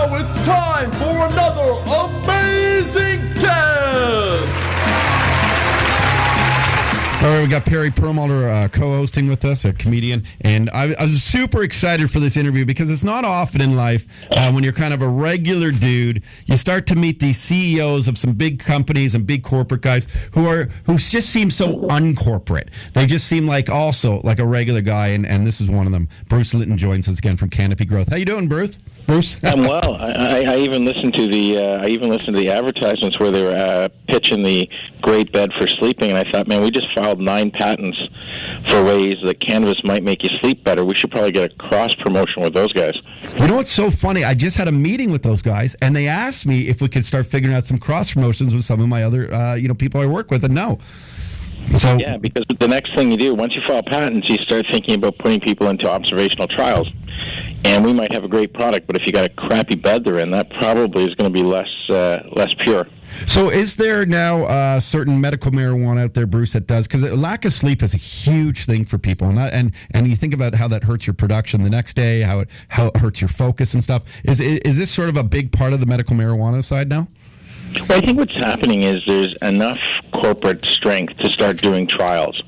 now it's time for another amazing guest! All right, we got Perry Perlmutter co-hosting with us, a comedian, and I was super excited for this interview because it's not often in life when you're kind of a regular dude, you start to meet these CEOs of some big companies and big corporate guys who just seem so uncorporate. They just seem like also like a regular guy, and this is one of them. Bruce Linton joins us again from Canopy Growth. How you doing, Bruce? I'm well. I even listened to the advertisements where they were pitching the great bed for sleeping, and I thought, man, we just filed 9 patents for ways that cannabis might make you sleep better. We should probably get a cross promotion with those guys. You know what's so funny? I just had a meeting with those guys, and they asked me if we could start figuring out some cross promotions with some of my other people I work with, and no. So yeah, because the next thing you do, once you file patents, you start thinking about putting people into observational trials. And we might have a great product, but if you got a crappy bed they're in, that probably is going to be less pure. So is there now certain medical marijuana out there, Bruce, that does? Because lack of sleep is a huge thing for people. And you think about how that hurts your production the next day, how it hurts your focus and stuff. Is this sort of a big part of the medical marijuana side now? Well, I think what's happening is there's enough corporate strength to start doing trials.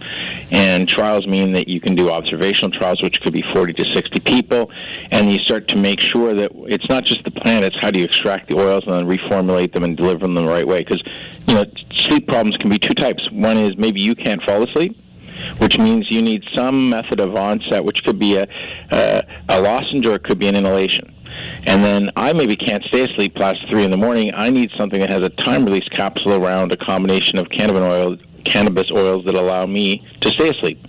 And trials mean that you can do observational trials, which could be 40 to 60 people, and you start to make sure that it's not just the plant, it's how do you extract the oils and then reformulate them and deliver them the right way. Because, sleep problems can be 2 types. One is maybe you can't fall asleep, which means you need some method of onset, which could be a lozenge or it could be an inhalation. And then I maybe can't stay asleep past 3 in the morning. I need something that has a time-release capsule around a combination of cannabis oils that allow me to stay asleep.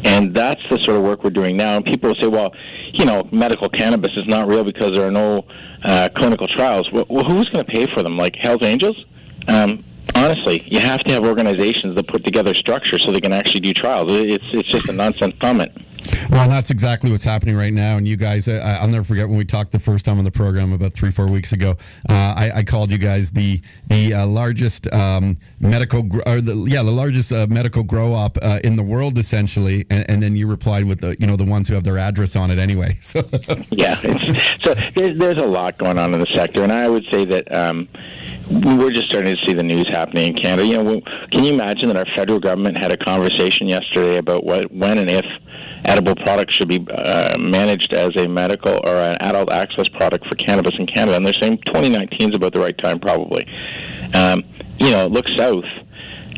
And that's the sort of work we're doing now. And people will say, well, medical cannabis is not real because there are no clinical trials. Well, who's going to pay for them? Like Hell's Angels? Honestly, you have to have organizations that put together structure so they can actually do trials. It's just a nonsense comment. Well, that's exactly what's happening right now. And you guys, I'll never forget when we talked the first time on the program about 3-4 weeks ago. I called you guys the largest medical medical grow up in the world, essentially. And then you replied with the ones who have their address on it anyway. So yeah, so there's a lot going on in the sector, and I would say that we're just starting to see the news happening in Canada. Can you imagine that our federal government had a conversation yesterday about when and if edible products should be managed as a medical or an adult access product for cannabis in Canada? And they're saying 2019 is about the right time, probably. Look south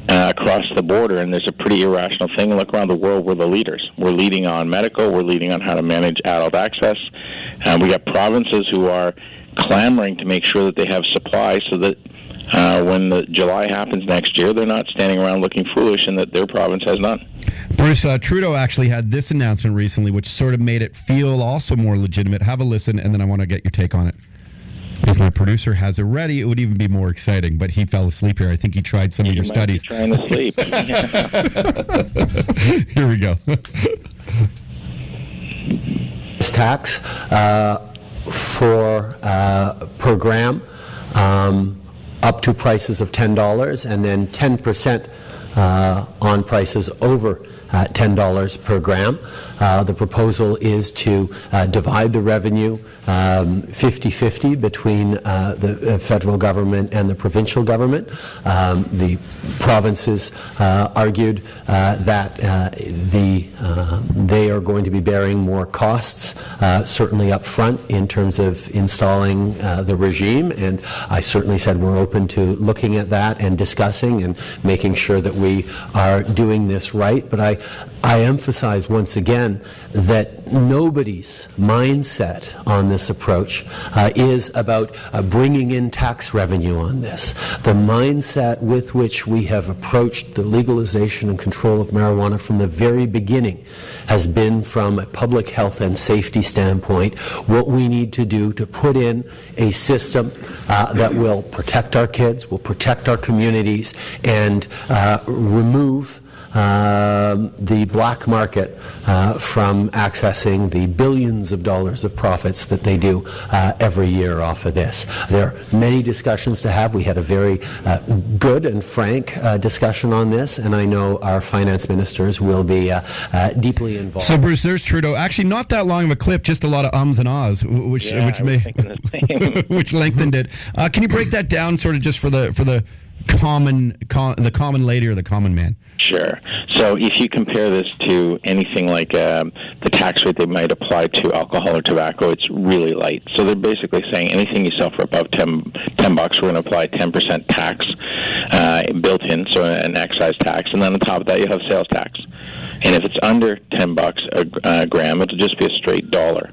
across the border, and there's a pretty irrational thing. Look around the world, we're the leaders. We're leading on medical. We're leading on how to manage adult access. We got provinces who are clamoring to make sure that they have supply so that when the July happens next year, they're not standing around looking foolish and that their province has none. Bruce, Trudeau actually had this announcement recently, which sort of made it feel also more legitimate. Have a listen, and then I want to get your take on it. If my producer has it ready, it would even be more exciting, but he fell asleep here. I think he tried some of your studies. Be trying to sleep. Here we go. Tax for per gram up to prices of $10, and then 10% on prices over $10 per gram. The proposal is to divide the revenue 50-50 between the federal government and the provincial government. The provinces argued that they are going to be bearing more costs, certainly up front in terms of installing the regime, and I certainly said we're open to looking at that and discussing and making sure that we are doing this right. But I emphasize once again that nobody's mindset on this approach is about bringing in tax revenue on this. The mindset with which we have approached the legalization and control of marijuana from the very beginning has been from a public health and safety standpoint what we need to do to put in a system that will protect our kids, will protect our communities, and remove the black market from accessing the billions of dollars of profits that they do every year off of this. There are many discussions to have. We had a very good and frank discussion on this, and I know our finance ministers will be deeply involved. So, Bruce, there's Trudeau. Actually, not that long of a clip, just a lot of ums and ahs, which Linton did. Can you break that down, sort of, just for the common lady or the common man? Sure. So if you compare this to anything like the tax rate they might apply to alcohol or tobacco, it's really light. So they're basically saying anything you sell for above $10, we're going to apply 10% tax built in, so an excise tax, and then on top of that you have sales tax. And if it's under $10 a gram, it'll just be a straight dollar.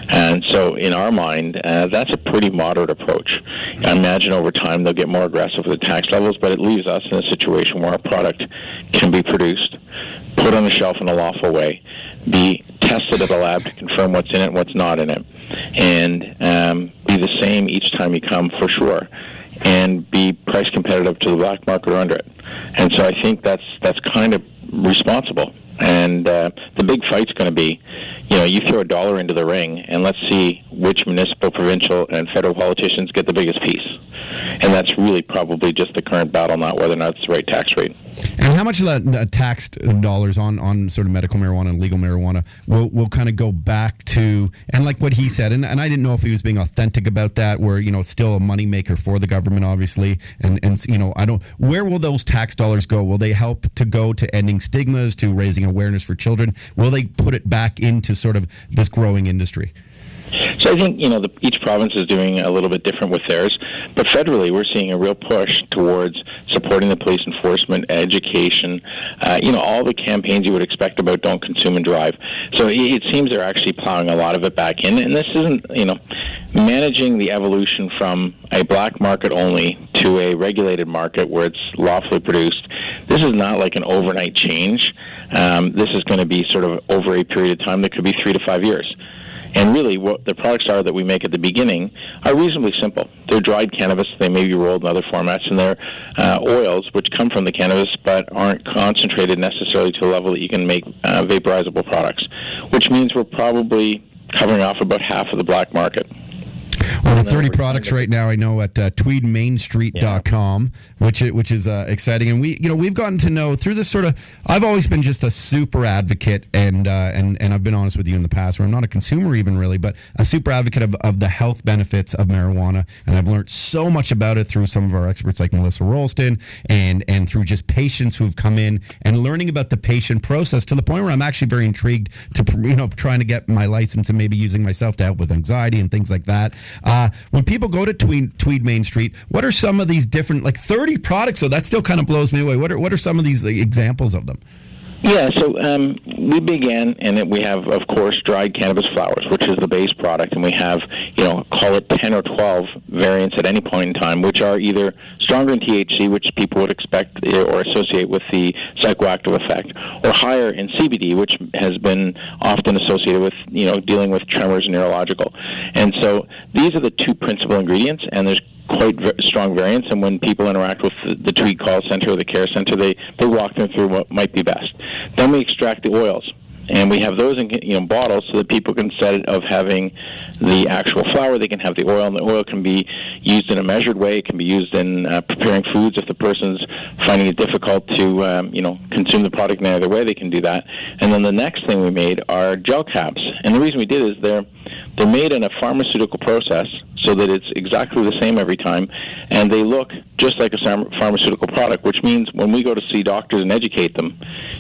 And so in our mind, that's a pretty moderate approach. I imagine over time they'll get more aggressive with the tax levels, but it leaves us in a situation where our product can be produced, put on the shelf in a lawful way, be tested at a lab to confirm what's in it and what's not in it, and be the same each time you come for sure, and be price competitive to the black market or under it. And so I think that's kind of responsible. And the big fight's going to be, you throw $1 into the ring, and let's see which municipal, provincial, and federal politicians get the biggest piece. And that's really probably just the current battle, not whether or not it's the right tax rate. And how much of that taxed dollars on sort of medical marijuana and legal marijuana will kind of go back to, and like what he said, and I didn't know if he was being authentic about that, where, it's still a moneymaker for the government, obviously, and where will those tax dollars go? Will they help to go to ending stigmas, to raising awareness for children? Will they put it back into sort of this growing industry? So I think, each province is doing a little bit different with theirs, but federally we're seeing a real push towards supporting the police enforcement, education, all the campaigns you would expect about don't consume and drive. So it seems they're actually plowing a lot of it back in, and this isn't, managing the evolution from a black market only to a regulated market where it's lawfully produced. This is not like an overnight change. This is going to be sort of over a period of time that could be 3 to 5 years. And really, what the products are that we make at the beginning are reasonably simple. They're dried cannabis. They may be rolled in other formats, and they're oils which come from the cannabis but aren't concentrated necessarily to a level that you can make vaporizable products, which means we're probably covering off about half of the black market. Over 30 products right now, I know, at tweedmainstreet.com, which is exciting. And we've gotten to know through this sort of, I've always been just a super advocate, and I've been honest with you in the past, where I'm not a consumer even really, but a super advocate of the health benefits of marijuana. And I've learned so much about it through some of our experts like Melissa Rolston, and through just patients who've come in and learning about the patient process, to the point where I'm actually very intrigued to, trying to get my license and maybe using myself to help with anxiety and things like that. When people go to Tweed Main Street, what are some of these different, 30 products? So that still kind of blows me away. What are some of these examples of them? Yeah, so we began, and we have, of course, dried cannabis flowers, which is the base product, and we have, call it 10 or 12 variants at any point in time, which are either stronger in THC, which people would expect or associate with the psychoactive effect, or higher in CBD, which has been often associated with, dealing with tremors and neurological. And so these are the two principal ingredients, and there's quite strong variants, and when people interact with the Tweed call center or the care center, they walk them through what might be best. Then we extract the oils, and we have those in bottles so that people can, instead of having the actual flower, they can have the oil, and the oil can be used in a measured way. It can be used in preparing foods. If the person's finding it difficult to consume the product in any other way, they can do that. And then the next thing we made are gel caps, and the reason we did is they're made in a pharmaceutical process so that it's exactly the same every time, and they look just like a pharmaceutical product, which means when we go to see doctors and educate them,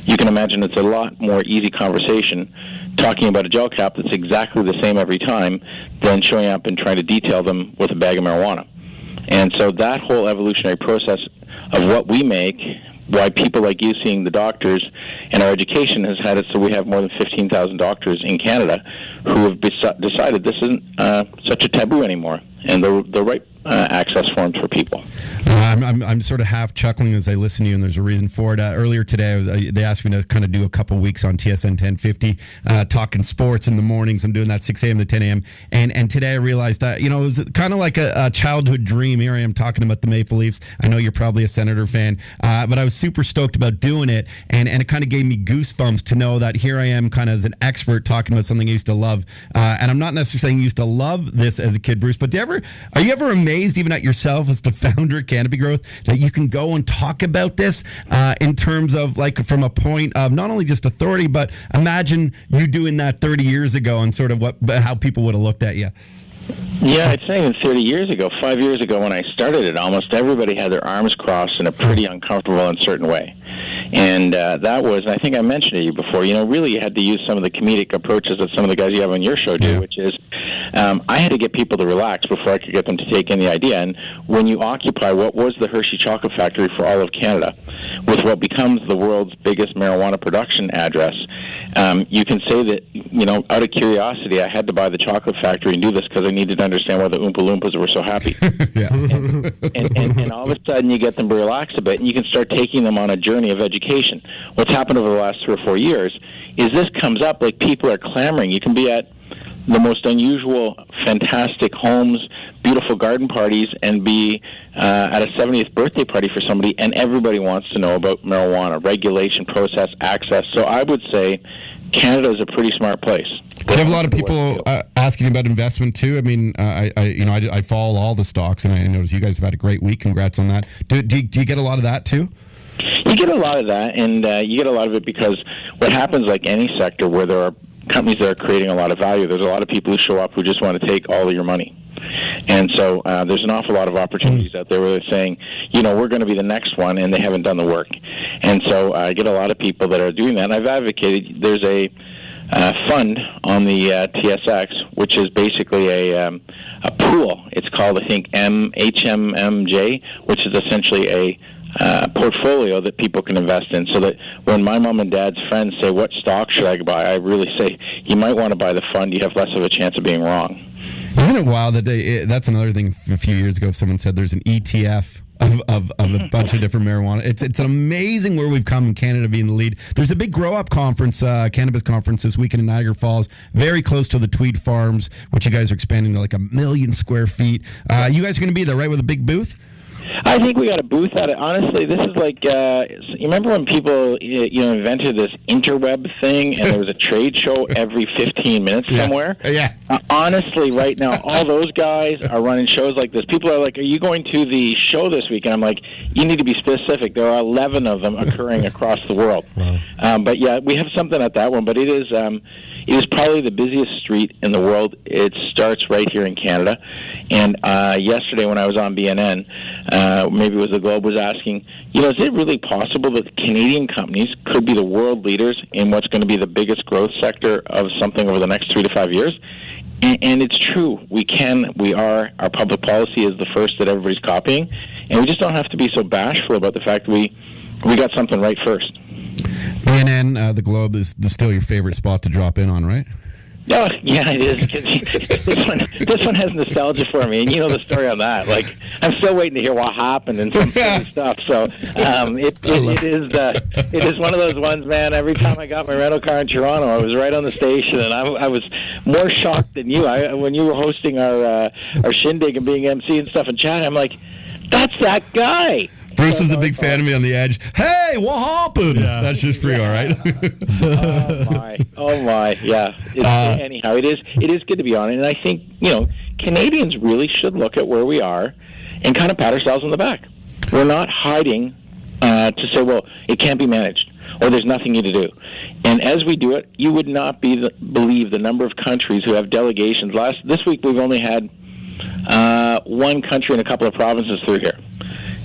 you can imagine it's a lot more easy conversation talking about a gel cap that's exactly the same every time than showing up and trying to detail them with a bag of marijuana. And so that whole evolutionary process of what we make, why people like you seeing the doctors, and our education has had it so we have more than 15,000 doctors in Canada who have decided this isn't such a taboo anymore. and the right access forms for people. I'm sort of half chuckling as I listen to you, and there's a reason for it. Earlier today, they asked me to kind of do a couple weeks on TSN 1050, talking sports in the mornings. I'm doing that 6 a.m. to 10 a.m. And today I realized that, it was kind of like a childhood dream. Here I am talking about the Maple Leafs. I know you're probably a Senator fan, but I was super stoked about doing it, and it kind of gave me goosebumps to know that here I am kind of as an expert talking about something I used to love. And I'm not necessarily saying you used to love this as a kid, Bruce, but are you ever amazed even at yourself as the founder of Canopy Growth that you can go and talk about this in terms of like from a point of not only just authority, but imagine you doing that 30 years ago and sort of how people would have looked at you. Yeah, it's not even 30 years ago. 5 years ago when I started it, almost everybody had their arms crossed in a pretty uncomfortable, uncertain way. And that was, I think I mentioned it to you before, really you had to use some of the comedic approaches that some of the guys you have on your show do, which is I had to get people to relax before I could get them to take in the idea. And when you occupy what was the Hershey Chocolate Factory for all of Canada with what becomes the world's biggest marijuana production address, you can say that, out of curiosity, I had to buy the chocolate factory and do this because I needed to understand why the Oompa Loompas were so happy. and all of a sudden you get them to relax a bit, and you can start taking them on a journey of education. What's happened over the last 3 or 4 years is this comes up like people are clamoring. You can be at the most unusual, fantastic homes, beautiful garden parties, and be at a 70th birthday party for somebody, and everybody wants to know about marijuana, regulation, process, access. So I would say Canada is a pretty smart place. You have a lot of people asking about investment too. I mean, I follow all the stocks, and I notice you guys have had a great week. Congrats on that. Do you get a lot of that too? You get a lot of that, and you get a lot of it because what happens, like any sector where there are companies that are creating a lot of value, there's a lot of people who show up who just want to take all of your money. And so there's an awful lot of opportunities out there where they're saying, we're going to be the next one, and they haven't done the work. And so I get a lot of people that are doing that, and I've advocated there's a fund on the TSX, which is basically a pool. It's called, I think, HMMJ, which is essentially a portfolio that people can invest in, so that when my mom and dad's friends say, what stock should I buy, I really say, you might want to buy the fund. You have less of a chance of being wrong. Isn't it wild that that's another thing a few years ago, someone said there's an ETF of a bunch of different marijuana. It's amazing where we've come in Canada being the lead. There's a big Grow Up conference, cannabis conference this weekend in Niagara Falls, very close to the Tweed Farms, which you guys are expanding to like 1 million square feet. You guys are going to be there, right, with a big booth? I think we got a booth at it. Honestly, this is like, you remember when people invented this interweb thing and there was a trade show every 15 minutes somewhere? Yeah. Honestly, right now, all those guys are running shows like this. People are like, are you going to the show this week? And I'm like, you need to be specific. There are 11 of them occurring across the world. Wow. But yeah, we have something at that one, but it is probably the busiest street in the world. It starts right here in Canada. And yesterday when I was on BNN, maybe it was the Globe was asking, is it really possible that Canadian companies could be the world leaders in what's going to be the biggest growth sector of something over the next 3 to 5 years? And it's true. We are. Our public policy is the first that everybody's copying. And we just don't have to be so bashful about the fact that we got something right first. BNN, the Globe, is still your favorite spot to drop in on, right? Oh, yeah, it is. This one has nostalgia for me, and you know the story on that. Like, I'm still waiting to hear what happened and some silly stuff. So it is one of those ones, man. Every time I got my rental car in Toronto, I was right on the station, and I was more shocked than you. When you were hosting our shindig and being MC and stuff and chatting, I'm like, that's that guy. Bruce was a big fan of me on the edge. Hey, what happened? Yeah. That's just for you, all right? Oh my, yeah. Anyhow, it is good to be on it, and I think Canadians really should look at where we are and kind of pat ourselves on the back. We're not hiding to say, well, it can't be managed or there's nothing new to do. And as we do it, you would not believe the number of countries who have delegations. This week we've only had one country and a couple of provinces through here.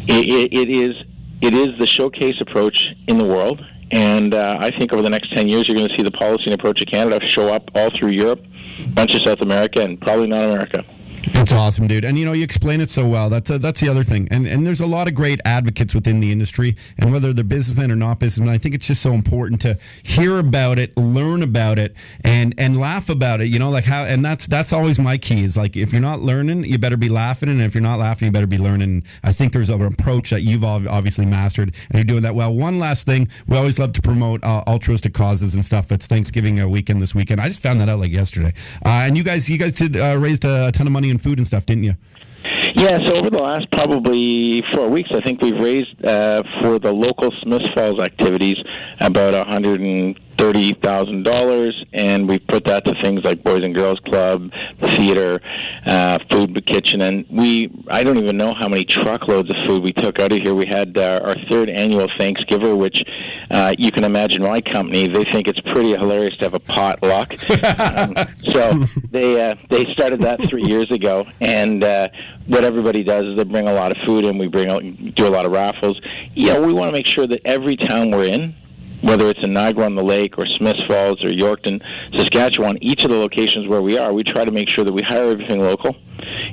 It is the showcase approach in the world, and I think over the next 10 years you're going to see the policy and approach of Canada show up all through Europe, a bunch of South America, and probably North America. It's awesome, dude. And, you explain it so well. That's the other thing. And there's a lot of great advocates within the industry, and whether they're businessmen or not businessmen, I think it's just so important to hear about it, learn about it, and laugh about it, and that's always my key is like, if you're not learning, you better be laughing, and if you're not laughing, you better be learning. I think there's an approach that you've obviously mastered, and you're doing that well. One last thing, we always love to promote altruistic causes and stuff. It's Thanksgiving weekend this weekend. I just found that out like yesterday. And you guys did raised a ton of money in food and stuff, didn't you? Yeah, so over the last probably 4 weeks, I think we've raised for the local Smiths Falls activities about $130,000, and we put that to things like Boys and Girls Club, the theater, food kitchen, and I don't even know how many truckloads of food we took out of here. We had our third annual Thanksgiver, which you can imagine my company, they think it's pretty hilarious to have a potluck. So they started that 3 years ago, and what everybody does is they bring a lot of food in. We do a lot of raffles. We want to make sure that every town we're in, whether it's in Niagara-on-the-Lake or Smiths Falls or Yorkton, Saskatchewan, each of the locations where we are, we try to make sure that we hire everything local,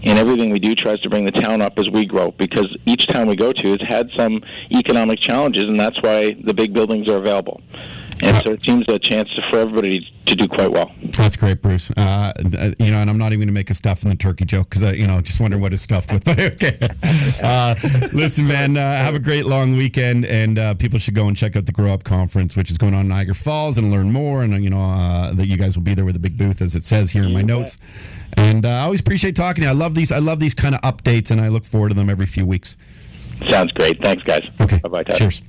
and everything we do tries to bring the town up as we grow, because each town we go to has had some economic challenges, and that's why the big buildings are available. And so it seems a chance for everybody to do quite well. That's great, Bruce. And I'm not even going to make a stuff in the turkey joke because, just wondering what it's stuffed with. But okay. Listen, man, have a great long weekend, and people should go and check out the Grow Up Conference, which is going on in Niagara Falls, and learn more. And, that you guys will be there with a big booth, as it says here in my notes. And I always appreciate talking to you. I love these kind of updates, and I look forward to them every few weeks. Sounds great. Thanks, guys. Okay. Bye-bye, Todd. Cheers.